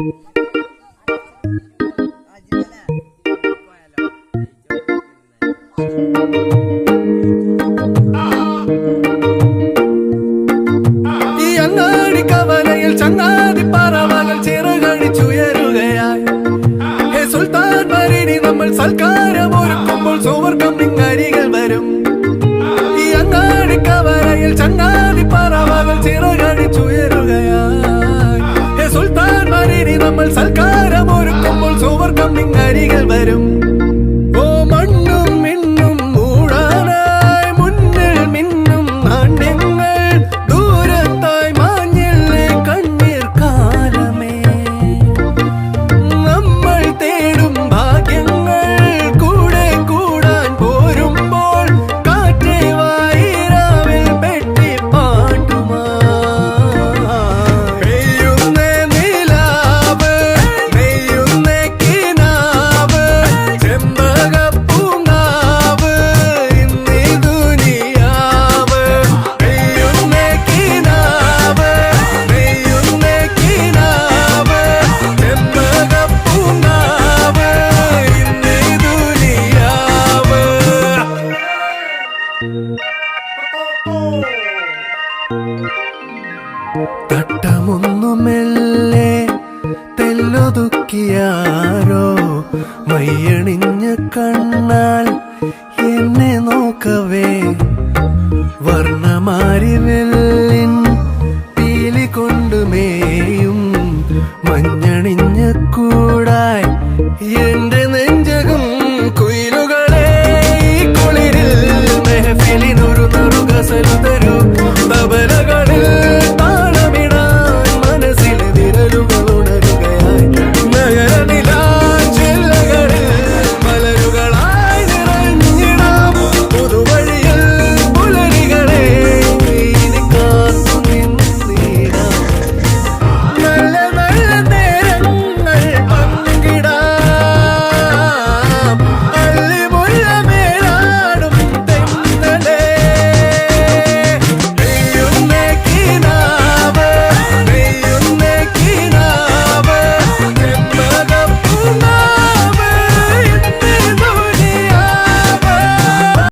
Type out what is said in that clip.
ഈ അങ്ങാടി കവലയിൽ ചങ്ങാതി പറവകൾ ചിറകടിച്ചുയരുകയായി. ഹേ സുൽത്താൻ മരിനി നമ്മൾ സൽക്കാരം ഒരുക്കുമ്പോൾ സുവർഗം നിങ്ങരികൾ വരും. ഈ അങ്ങാടി കവലയിൽ ചങ്ങാതി പറവകൾ ചിറകടിച്ചുയരുകയായി. ഹേ സുൽത്താൻ മരിനി നമ്മൾ സൽക്കാരം ഒരുക്കുമ്പോൾ സുവർഗം നിങ്ങരികൾ വരും. ഓ മണ്ണും മിന്നും മൂടാനായി മുന്നിൽ മിന്നും നാണ്യങ്ങൾ ദൂരത്തായി മാഞ്ഞില്ലേ കണ്ണീർ കാലമേ. നമ്മൾ തേടും ഭാഗ്യങ്ങൾ കൂടെ കൂടാൻ പോരുമ്പോൾ കാറ്റേ വായിരാവിൽ പെട്ടി പാണ്ടുമാ. പെയ്യുന്നേ നിലാവ് നെയ്യുന്നേ കിനാവ് ചെമ്പകപ്പൂങ്കാവ് ഇന്നീ ദുനിയാവ്. പെയ്യുന്നേ കിനാവ് നെയ്യുന്നേ കിനാവ് ചെമ്പകപ്പൂങ്കാവ് ഇന്നീ ദുനിയാവ്. തട്ടമൊന്നു മെല്ലെ തെല്ലൊതുക്കിയാരോ മയ്യണിഞ്ഞ കണ്ണാൽ എന്നെ നോക്കവേ. വർണ്ണമാരിവെല്ലിൻ പീലി കൊണ്ടുമേയും മഞ്ഞണിഞ്ഞ